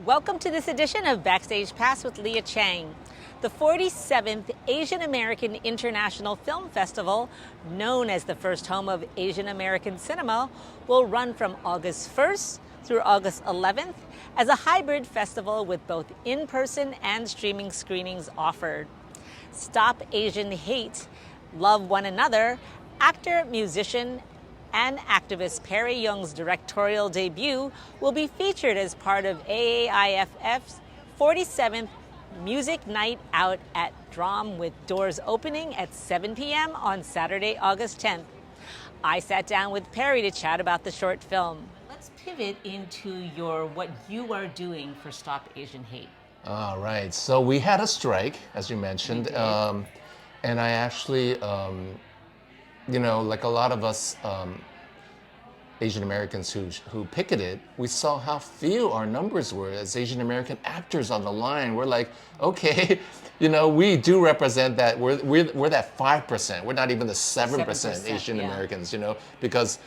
Welcome to this edition of Backstage Pass with Leah Chang. The 47th Asian American International Film Festival, known as the first home of Asian American cinema, will run from August 1st through August 11th as a hybrid festival with both in-person and streaming screenings offered. Stop Asian Hate, Love One Another, actor, musician, and activist Perry Young's directorial debut will be featured as part of AAIFF's 47th Music Night Out at Drom, with doors opening at 7 p.m. on Saturday, August 10th. I sat down with Perry to chat about the short film. Let's pivot into what you are doing for Stop Asian Hate. All right, so we had a strike, as you mentioned, and I actually, like a lot of us Asian Americans who picketed, we saw how few our numbers were as Asian American actors on the line. We're like, okay, we do represent that. We're that 5%. We're not even the 7% Asian Americans, because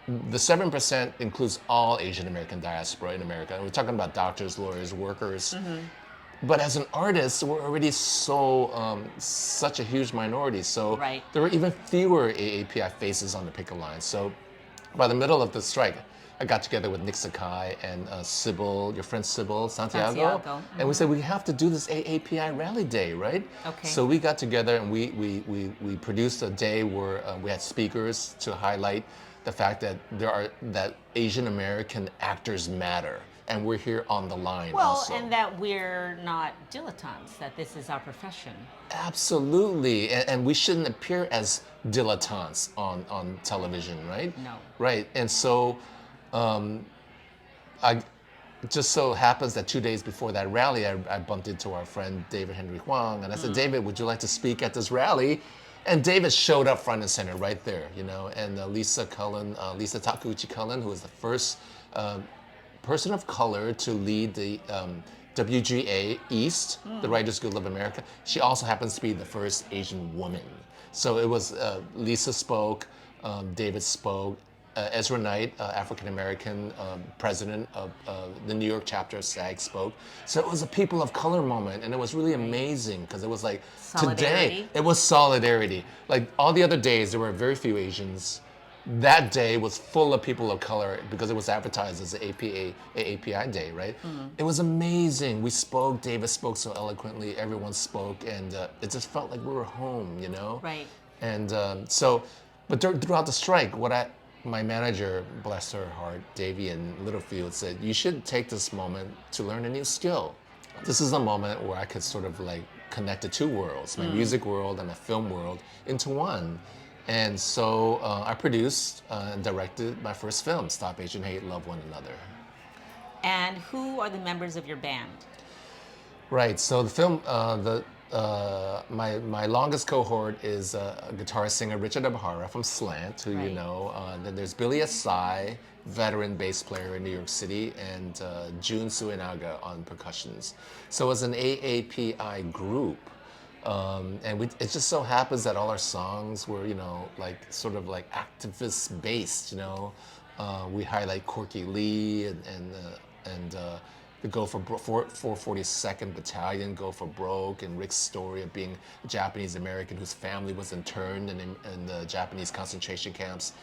the 7% includes all Asian American diaspora in America. And we're talking about doctors, lawyers, workers. Mm-hmm. But as an artist, we're already such a huge minority. So there were even fewer AAPI faces on the picket line. So by the middle of the strike, I got together with Nick Sakai and Sybil, your friend Sybil Santiago. Mm-hmm. And we said, we have to do this AAPI rally day, right? Okay. So we got together and we produced a day where we had speakers to highlight the fact that that Asian American actors matter. And we're here on the line also. Well, and that we're not dilettantes, that this is our profession. Absolutely, and we shouldn't appear as dilettantes on television, right? No. Right, and so it just so happens that 2 days before that rally, I bumped into our friend David Henry Huang, and I said, David, would you like to speak at this rally? And David showed up front and center right there, and Lisa Takeuchi Cullen, who was the first person of color to lead the WGA East, the Writers Guild of America. She also happens to be the first Asian woman. So it was Lisa spoke, David spoke, Ezra Knight, African American president of the New York chapter of SAG, spoke. So it was a people of color moment, and it was really amazing because it was like today it was solidarity. Like all the other days, there were very few Asians. That day was full of people of color because it was advertised as the AAPI day, right? Mm-hmm. It was amazing. We spoke, David spoke so eloquently, everyone spoke, and it just felt like we were home, Right. And but throughout the strike, my manager, bless her heart, Davian Littlefield, said, you should take this moment to learn a new skill. This is a moment where I could sort of like connect the two worlds, my music world and my film world, into one. And so I produced and directed my first film, Stop Asian Hate, Love One Another. And who are the members of your band? Right, so the film, my longest cohort is a guitar singer, Richard Abhara from Slant, who you know. Then there's Billy Asai, veteran bass player in New York City, and Jun Suenaga on percussions. So as an AAPI group, and it just so happens that all our songs were, sort of like activist based. We highlight Corky Lee and the Go for 442nd Battalion, Go for Broke, and Rick's story of being a Japanese American whose family was interned in the Japanese concentration camps,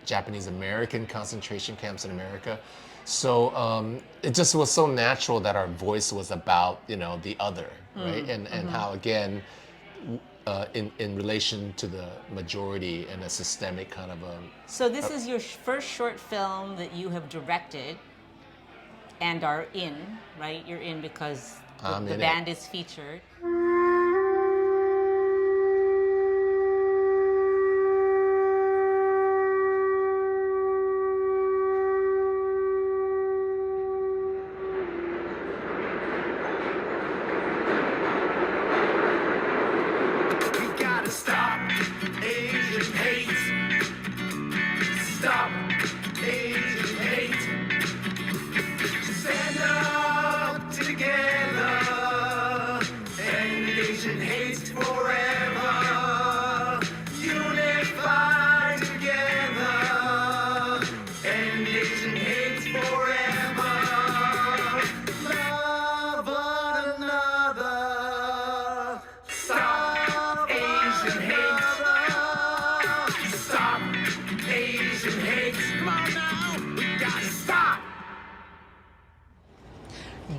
Japanese American concentration camps in America. So it just was so natural that our voice was about, the other, right? And how, again, in relation to the majority and a systemic kind of So this is your first short film that you have directed and are in, right? You're in because the band is featured. Stand up together and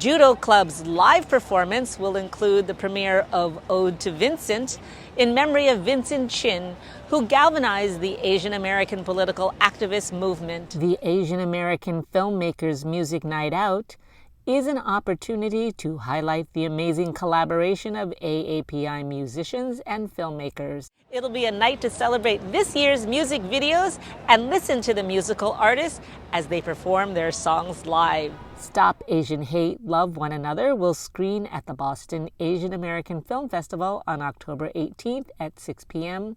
Judo Club's live performance will include the premiere of Ode to Vincent in memory of Vincent Chin, who galvanized the Asian American political activist movement. The Asian American Filmmakers Music Night Out is an opportunity to highlight the amazing collaboration of AAPI musicians and filmmakers. It'll be a night to celebrate this year's music videos and listen to the musical artists as they perform their songs live. Stop Asian Hate, Love One Another will screen at the Boston Asian American Film Festival on October 18th at 6 p.m.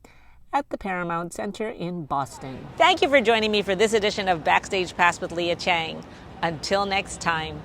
at the Paramount Center in Boston. Thank you for joining me for this edition of Backstage Pass with Leah Chang. Until next time.